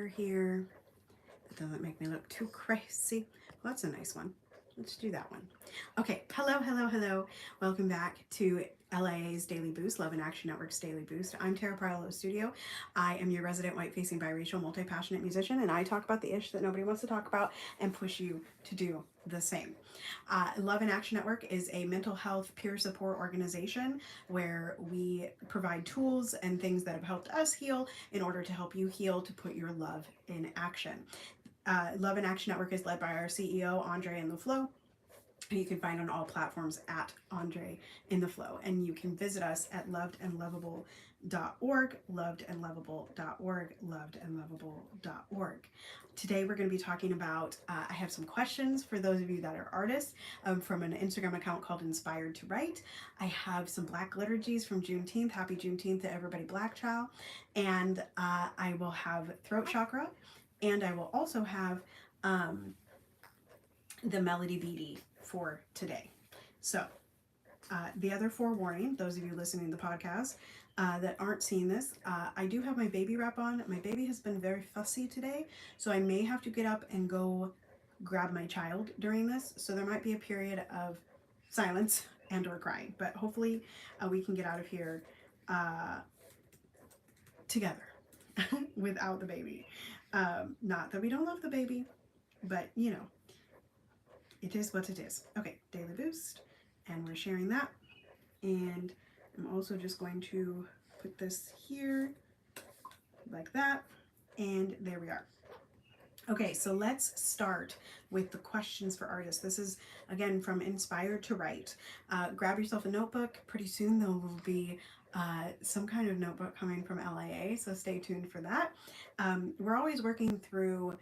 her here. That doesn't make me look too crazy. Well, that's a nice one. Let's do that one. Okay, hello. Welcome back to LA's Daily Boost, Love and Action Network's Daily Boost. I'm Tara Priolo Studio. I am your resident white-facing biracial multi-passionate musician, and I talk about the ish that nobody wants to talk about and push you to do the same. Love and Action Network is a mental health peer support organization where we provide tools and things that have helped us heal in order to help you heal, to put your love in action. Love and Action Network is led by our CEO, Andre in the Flow. You can find on all platforms at Andre in the Flow, and you can visit us at lovedandlovable.org, lovedandlovable.org, lovedandlovable.org. Today we're going to be talking about, I have some questions for those of you that are artists from an Instagram account called Inspired to Write. I have some black liturgies from Juneteenth. Happy Juneteenth to everybody Black child. And I will have Throat Chakra, and I will also have the Melody BD for today. So the other forewarning, those of you listening to the podcast that aren't seeing this, I do have my baby wrap on. My baby has been very fussy today, so I may have to get up and go grab my child during this. So there might be a period of silence and or crying, but hopefully we can get out of here together without the baby. Not that we don't love the baby, but you know, it is what it is. Okay, Daily Boost, and we're sharing that. And I'm also just going to put this here like that, and there we are. Okay, so let's start with the questions for artists. This is, again, from Inspired to Write. Grab yourself a notebook. Pretty soon there will be some kind of notebook coming from LAA, so stay tuned for that. We're always working through,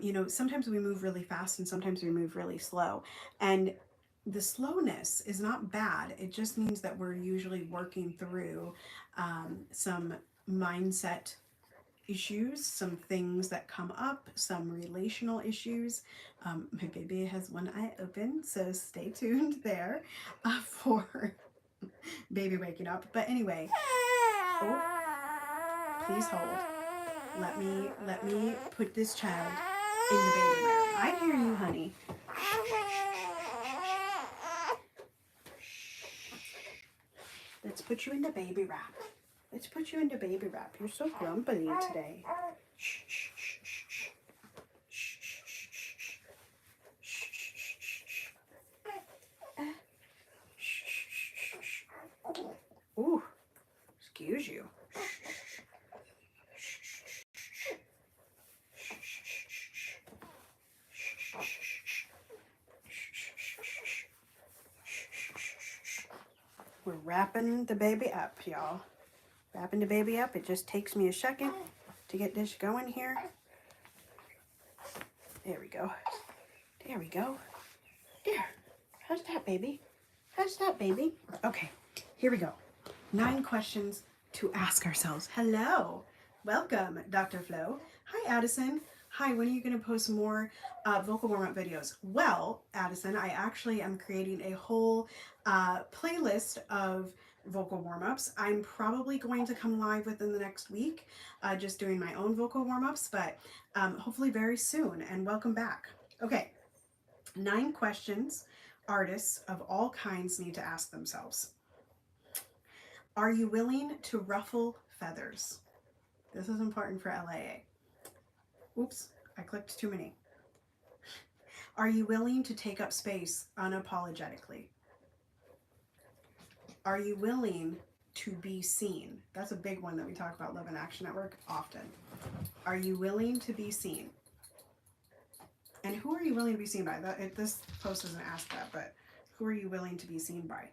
you know, sometimes we move really fast and sometimes we move really slow. And the slowness is not bad. It just means that we're usually working through some mindset issues, some things that come up, some relational issues. My baby has one eye open, so stay tuned there for baby waking up. But anyway, oh, please hold. Let me put this child in the baby wrap. I hear you, honey. Let's put you in the baby wrap. Let's put you in the baby wrap. You're so grumpy today. Shh, shh, shh, shh, shh. Shh, shh, shh, shh. Shh, shh, shh, shh. Shh, shh, shh, shh. Ooh, excuse you. We're wrapping the baby up, y'all. Wrapping the baby up. It just takes me a second to get this going here. There we go. There we go. There. How's that, baby? How's that, baby? Okay, here we go. 9 questions to ask ourselves. Hello. Welcome, Dr. Flo. Hi, Addison. Hi, when are you going to post more vocal warm-up videos? Well, Addison, I actually am creating a whole playlist of vocal warm-ups. I'm probably going to come live within the next week, just doing my own vocal warm-ups, but hopefully very soon, and welcome back. Okay, 9 questions artists of all kinds need to ask themselves. Are you willing to ruffle feathers? This is important for LAA. Oops, I clicked too many. Are you willing to take up space unapologetically? Are you willing to be seen? That's a big one that we talk about Love and Action Network often. Are you willing to be seen? And who are you willing to be seen by? This post doesn't ask that, but who are you willing to be seen by?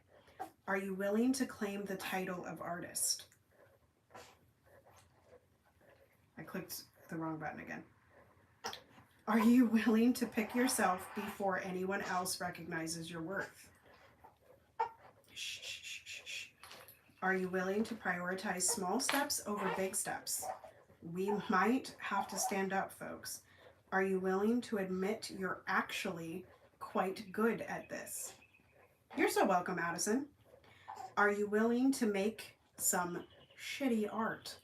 Are you willing to claim the title of artist? I clicked the wrong button again. Are you willing to pick yourself before anyone else recognizes your worth? Shh, shh, shh, shh. Are you willing to prioritize small steps over big steps? We might have to stand up, folks. Are you willing to admit you're actually quite good at this? You're so welcome, Addison. Are you willing to make some shitty art?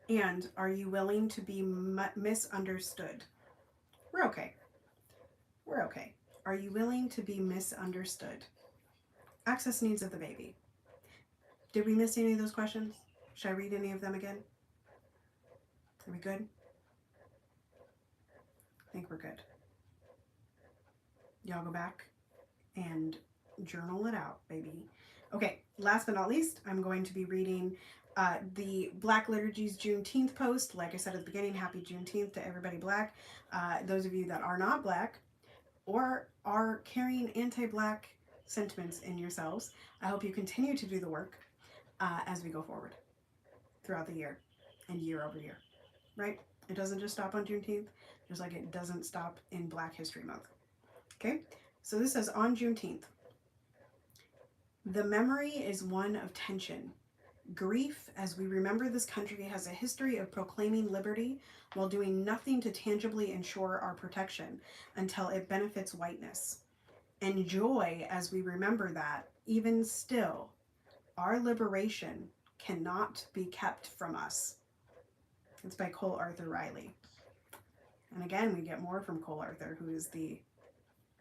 And are you willing to be misunderstood? We're okay. We're okay. Are you willing to be misunderstood? Access needs of the baby. Did we miss any of those questions? Should I read any of them again? Are we good? I think we're good. Y'all go back and journal it out, baby. Okay, last but not least, I'm going to be reading the Black Liturgy's Juneteenth post. Like I said at the beginning, happy Juneteenth to everybody Black. Those of you that are not Black or are carrying anti-Black sentiments in yourselves, I hope you continue to do the work as we go forward throughout the year and year over year, right? It doesn't just stop on Juneteenth, just like it doesn't stop in Black History Month. Okay, so this says on Juneteenth, the memory is one of tension, grief, as we remember this country has a history of proclaiming liberty while doing nothing to tangibly ensure our protection until it benefits whiteness. And joy, as we remember that, even still, our liberation cannot be kept from us. It's by Cole Arthur Riley. And again, we get more from Cole Arthur, who is the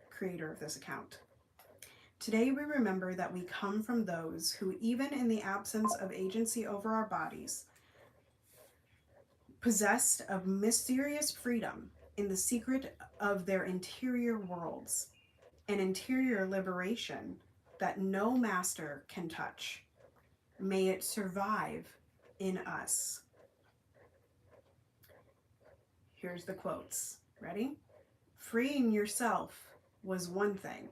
creator of this account. Today we remember that we come from those who, even in the absence of agency over our bodies, possessed of mysterious freedom in the secret of their interior worlds, an interior liberation that no master can touch. May it survive in us. Here's the quotes. Ready? Freeing yourself was one thing.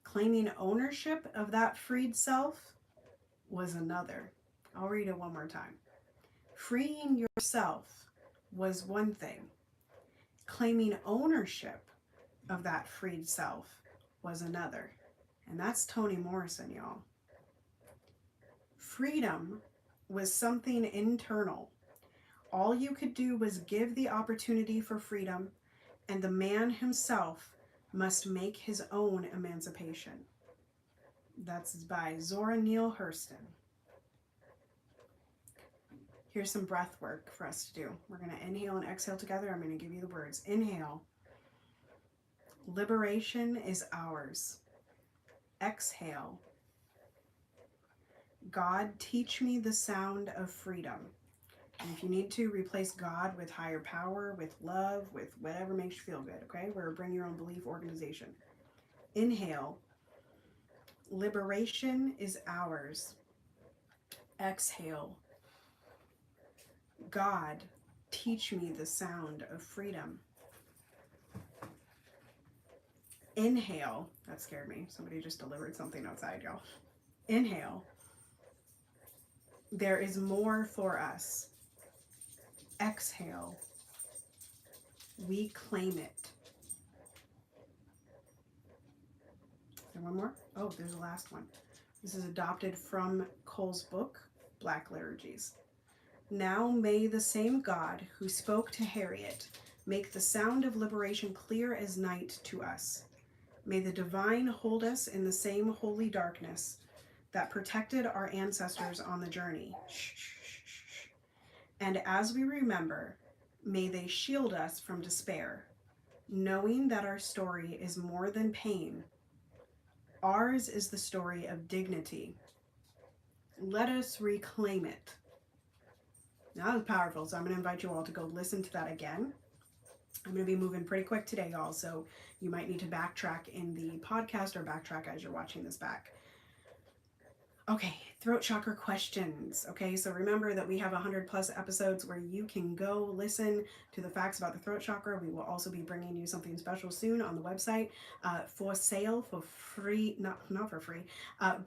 Claiming ownership of that freed self was another. I'll read it one more time. Freeing yourself was one thing. Claiming ownership of that freed self was another. And that's Toni Morrison, y'all. Freedom was something internal. All you could do was give the opportunity for freedom, and the man himself must make his own emancipation. That's by Zora Neale Hurston. Here's some breath work for us to do. We're going to inhale and exhale together. I'm going to give you the words. Inhale. Liberation is ours. Exhale. God, teach me the sound of freedom. And if you need to, replace God with higher power, with love, with whatever makes you feel good, okay? We're a bring your own belief organization. Inhale. Liberation is ours. Exhale. God, teach me the sound of freedom. Inhale. That scared me. Somebody just delivered something outside, y'all. Inhale. There is more for us. Exhale. We claim it. Is there one more? Oh, there's a last one. This is adopted from Cole's book, Black Liturgies. Now may the same God who spoke to Harriet make the sound of liberation clear as night to us. May the divine hold us in the same holy darkness that protected our ancestors on the journey. Shh, shh, shh, shh. And as we remember, may they shield us from despair, knowing that our story is more than pain. Ours is the story of dignity. Let us reclaim it. Now that was powerful, so I'm going to invite you all to go listen to that again. I'm going to be moving pretty quick today, y'all, so you might need to backtrack in the podcast or backtrack as you're watching this back. Okay, throat chakra questions. Okay, so remember that we have 100+ episodes where you can go listen to the facts about the throat chakra. We will also be bringing you something special soon on the website for sale for free, not for free,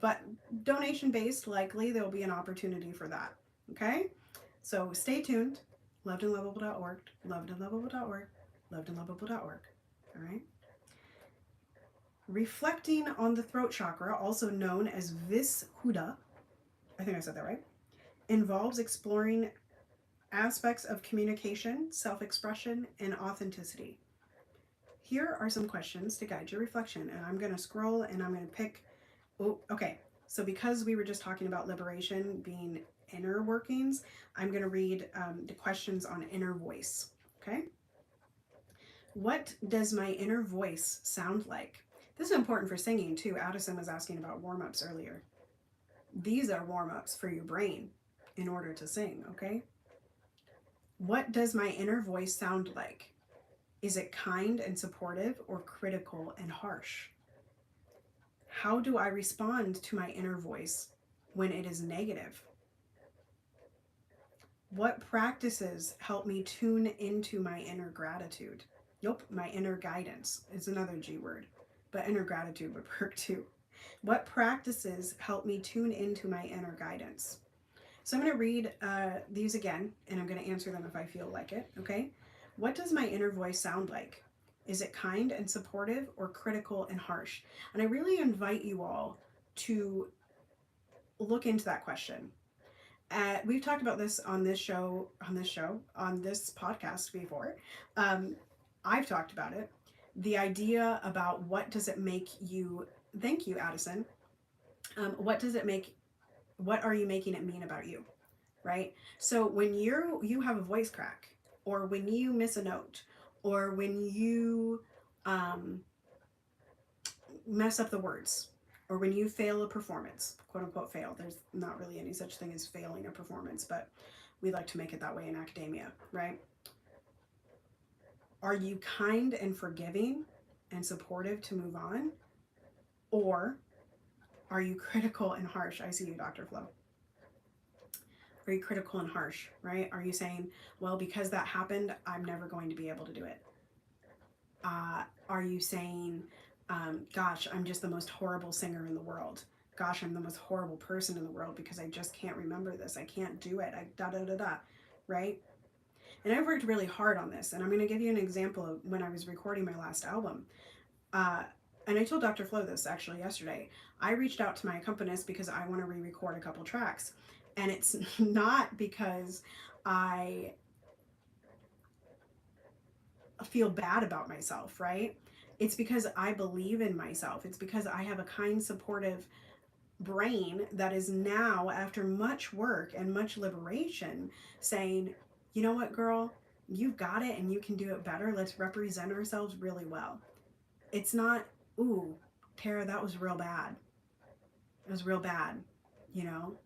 but donation based. Likely there will be an opportunity for that. Okay, so stay tuned. Lovedandlovable.org, lovedandlovable.org, lovedandlovable.org. All right. Reflecting on the throat chakra, also known as Vishuddha, I think I said that right, involves exploring aspects of communication, self-expression, and authenticity. Here are some questions to guide your reflection, and I'm going to scroll and I'm going to pick, oh, okay, so because we were just talking about liberation being inner workings, I'm going to read the questions on inner voice. Okay. What does my inner voice sound like? This is important for singing too. Addison was asking about warm-ups earlier. These are warm-ups for your brain in order to sing, okay? What does my inner voice sound like? Is it kind and supportive or critical and harsh? How do I respond to my inner voice when it is negative? What practices help me tune into my inner gratitude? Nope, my inner guidance is another G word, but inner gratitude would work too. What practices help me tune into my inner guidance? So I'm going to read these again, and I'm going to answer them if I feel like it, okay? What does my inner voice sound like? Is it kind and supportive or critical and harsh? And I really invite you all to look into that question. We've talked about this on this podcast before. I've talked about it. The idea about what does it make you, thank you, Addison. What are you making it mean about you? Right? So when you have a voice crack, or when you miss a note, or when you mess up the words, or when you fail a performance, quote unquote fail, there's not really any such thing as failing a performance, but we like to make it that way in academia, right? Are you kind and forgiving and supportive to move on? Or are you critical and harsh? I see you, Dr. Flo. Are you critical and harsh, right? Are you saying, well, because that happened, I'm never going to be able to do it? Are you saying, gosh, I'm just the most horrible singer in the world. Gosh, I'm the most horrible person in the world because I just can't remember this. I can't do it. Right? And I've worked really hard on this. And I'm going to give you an example of when I was recording my last album. And I told Dr. Flo this actually yesterday. I reached out to my accompanist because I want to re-record a couple tracks. And it's not because I feel bad about myself, right? It's because I believe in myself. It's because I have a kind, supportive brain that is now, after much work and much liberation, saying, you know what, girl, you've got it and you can do it better. Let's represent ourselves really well. It's not, ooh, Tara, that was real bad. It was real bad, you know?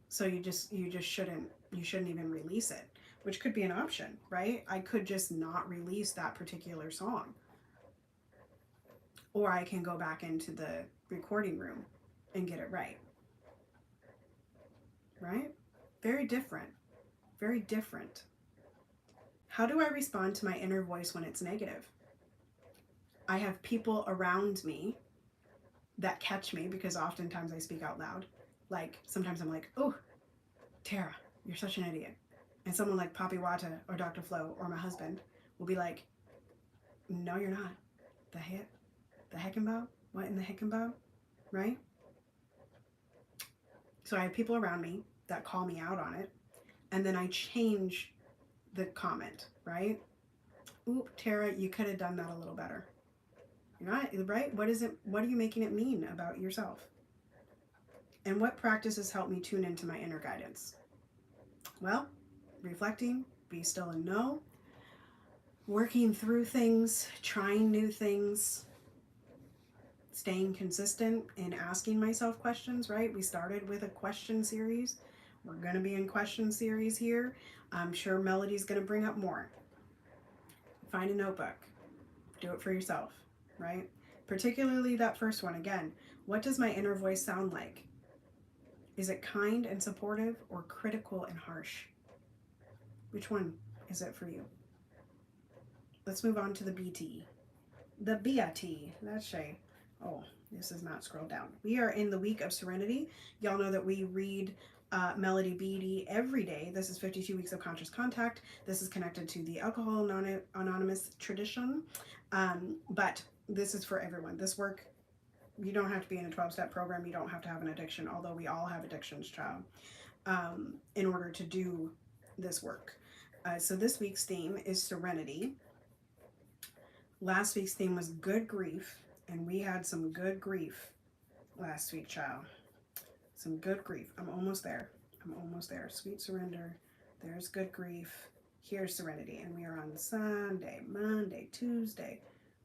So you shouldn't even release it, which could be an option, right? I could just not release that particular song. Or I can go back into the recording room and get it right. Right? Very different. Very different. How do I respond to my inner voice when it's negative? I have people around me that catch me because oftentimes I speak out loud. Like sometimes I'm like, oh, Tara, you're such an idiot. And someone like PWYC or Dr. Flo or my husband will be like, no, you're not. The heck? The heckenbow? What in the heckenbow? Right? So I have people around me that call me out on it. And then I change the comment, right? Oop, Tara, you could have done that a little better. You're not, right? What are you making it mean about yourself? And what practices help me tune into my inner guidance? Well, reflecting, be still and know, working through things, trying new things, staying consistent in asking myself questions, right? We started with a question series. We're going to be in question series here. I'm sure Melody's going to bring up more. Find a notebook. Do it for yourself, right? Particularly that first one. Again, what does my inner voice sound like? Is it kind and supportive or critical and harsh? Which one is it for you? Let's move on to the BT. The BIT. That's Shay. Oh, this is not scrolled down. We are in the week of Serenity. Y'all know that we read Melody BD every day. This is 52 Weeks of Conscious Contact. This is connected to the Alcohol Anonymous tradition. But this is for everyone. This work, you don't have to be in a 12-step program. You don't have to have an addiction, although we all have addictions, child, in order to do this work. So this week's theme is Serenity. Last week's theme was good grief, and we had some good grief last week, child. Some good grief. I'm almost there. I'm almost there. Sweet surrender. There's good grief. Here's serenity. And we are on Sunday, Monday, Tuesday,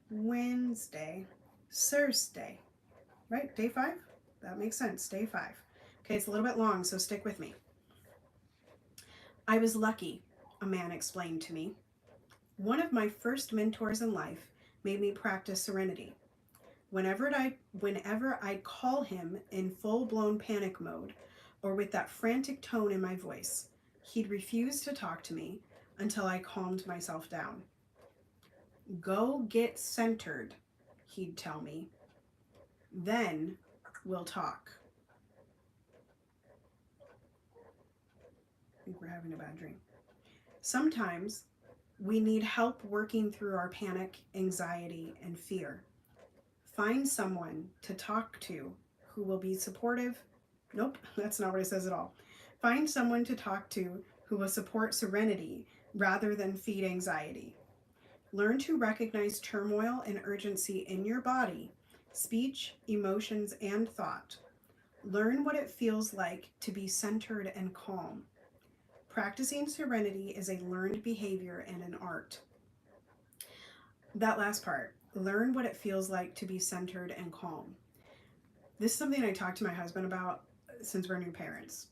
Wednesday, Thursday. Right? Day 5? That makes sense. Day 5. Okay, it's a little bit long, so stick with me. I was lucky, a man explained to me. One of my first mentors in life made me practice serenity. Whenever I'd call him in full-blown panic mode or with that frantic tone in my voice, he'd refuse to talk to me until I calmed myself down. Go get centered, he'd tell me. Then we'll talk. I think we're having a bad dream. Sometimes we need help working through our panic, anxiety, and fear. Find someone to talk to who will be supportive. Nope, that's not what it says at all. Find someone to talk to who will support serenity rather than feed anxiety. Learn to recognize turmoil and urgency in your body, speech, emotions, and thought. Learn what it feels like to be centered and calm. Practicing serenity is a learned behavior and an art. That last part, learn what it feels like to be centered and calm. This is something I talked to my husband about since we're new parents.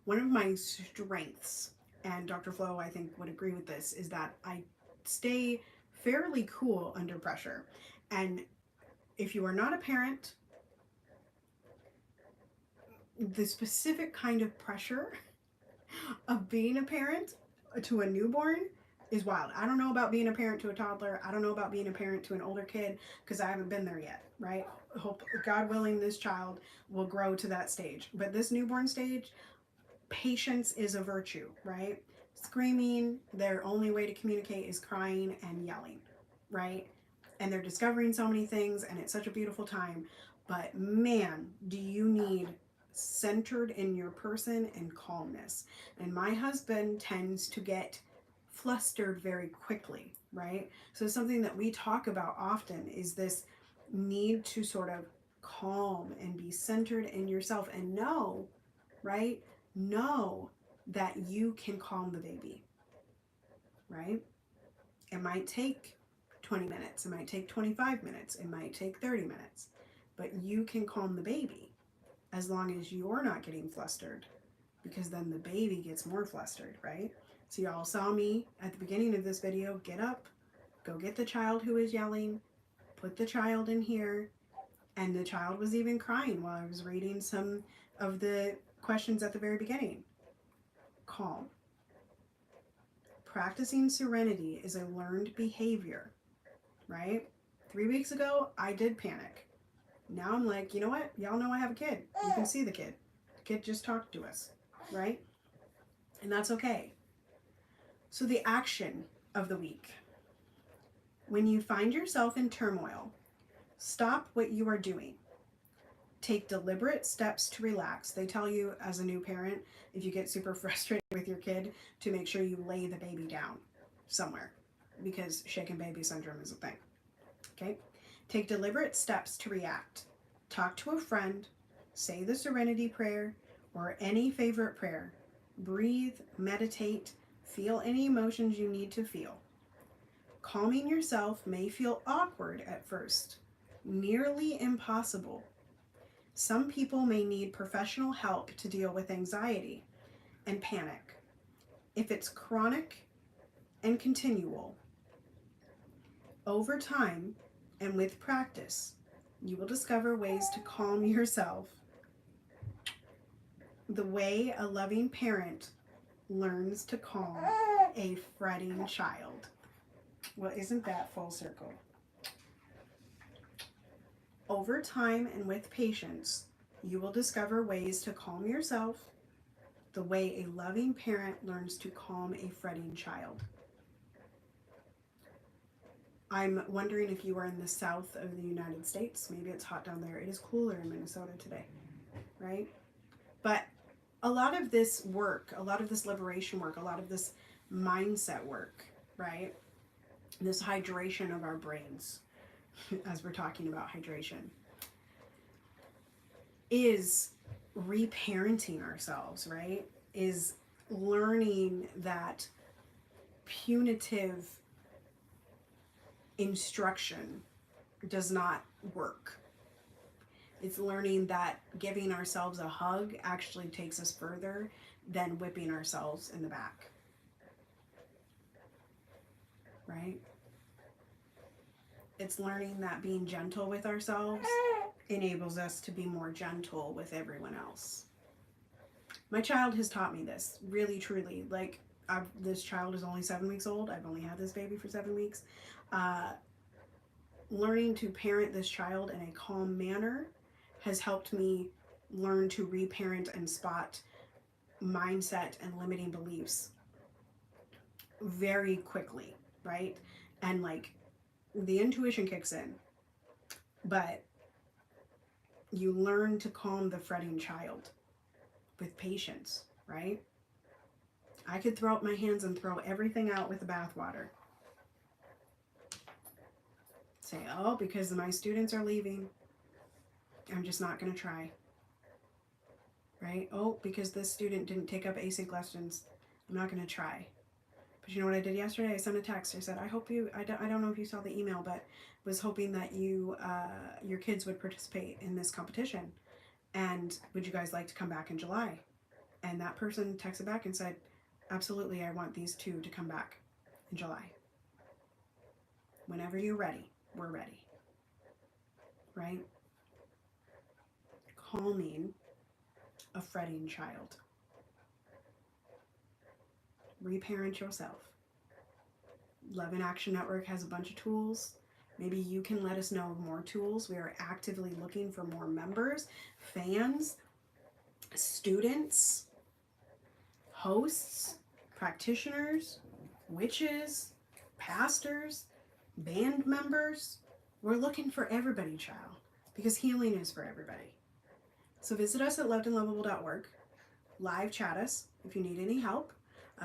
One of my strengths, and Dr. Flo, I think, would agree with this, is that I stay fairly cool under pressure. And if you are not a parent, the specific kind of pressure of being a parent to a newborn is wild. I don't know about being a parent to a toddler. I don't know about being a parent to an older kid because I haven't been there yet, right? Hope, God willing, this child will grow to that stage. But this newborn stage, patience is a virtue, right? Screaming, their only way to communicate is crying and yelling, right? And they're discovering so many things, and it's such a beautiful time. But man, do you need centered in your person and calmness. And my husband tends to get flustered very quickly, right? So something that we talk about often is this need to sort of calm and be centered in yourself and know, right? Know that you can calm the baby, right? It might take 20 minutes, it might take 25 minutes, it might take 30 minutes, but you can calm the baby as long as you're not getting flustered, because then the baby gets more flustered, right? So y'all saw me at the beginning of this video get up, go get the child who is yelling, put the child in here, and the child was even crying while I was reading some of the questions at the very beginning. Calm. Practicing serenity is a learned behavior, right? 3 weeks ago, I did panic. Now I'm like, you know what? Y'all know I have a kid. You can see the kid. The kid just talked to us, right? And that's okay. So the action of the week. When you find yourself in turmoil, stop what you are doing. Take deliberate steps to relax. They tell you as a new parent, if you get super frustrated with your kid, to make sure you lay the baby down somewhere, because shaken baby syndrome is a thing. Okay? Take deliberate steps to react. Talk to a friend, say the serenity prayer, or any favorite prayer. Breathe, meditate, feel any emotions you need to feel. Calming yourself may feel awkward at first, nearly impossible. Some people may need professional help to deal with anxiety and panic. If it's chronic and continual, over time and with practice, you will discover ways to calm yourself the way a loving parent learns to calm a fretting child. Well, isn't that full circle? Over time and with patience, you will discover ways to calm yourself the way a loving parent learns to calm a fretting child. I'm wondering if you are in the south of the United States. Maybe it's hot down there. It is cooler in Minnesota today, right? But a lot of this work, a lot of this liberation work, a lot of this mindset work, right? This hydration of our brains, as we're talking about hydration, is reparenting ourselves, right? Is learning that punitive instruction does not work. It's learning that giving ourselves a hug actually takes us further than whipping ourselves in the back. Right? It's learning that being gentle with ourselves enables us to be more gentle with everyone else. My child has taught me this, really, truly. Like, this child is only 7 weeks old. I've only had this baby for 7 weeks. Learning to parent this child in a calm manner has helped me learn to reparent and spot mindset and limiting beliefs very quickly, right? And like, the intuition kicks in, but you learn to calm the fretting child with patience, right? I could throw up my hands and throw everything out with the bathwater. Say, oh, because my students are leaving, I'm just not going to try. Right? Oh, because this student didn't take up async lessons, I'm not going to try. But you know what I did yesterday? I sent a text. I said, I hope you, I don't know if you saw the email, but was hoping that you, your kids would participate in this competition. And would you guys like to come back in July? And that person texted back and said, absolutely, I want these two to come back in July. Whenever you're ready, we're ready. Right? Calming a fretting child. Reparent yourself. Love and Action Network has a bunch of tools. Maybe you can let us know more tools. We are actively looking for more members, fans, students, hosts, practitioners, witches, pastors, band members. We're looking for everybody, child, because healing is for everybody. So visit us at lovedandlovable.org. Live chat us if you need any help.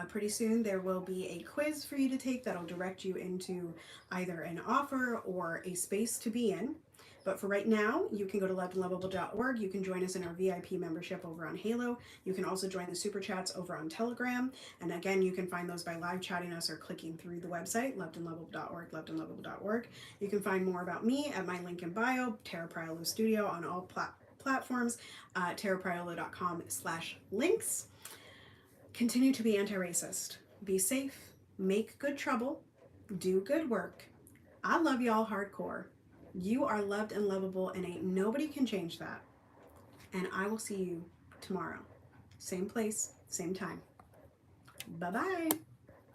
Pretty soon there will be a quiz for you to take that'll direct you into either an offer or a space to be in. But for right now, you can go to lovedandlovable.org. You can join us in our VIP membership over on Halo. You can also join the super chats over on Telegram. And again, you can find those by live chatting us or clicking through the website, lovedandlovable.org, lovedandlovable.org. You can find more about me at my link in bio, Tara Priolo Studio, on all platforms, tarapriolo.com/links. Continue to be anti-racist. Be safe, make good trouble, do good work. I love y'all hardcore. You are loved and lovable, and ain't nobody can change that. And I will see you tomorrow. Same place, same time. Bye-bye.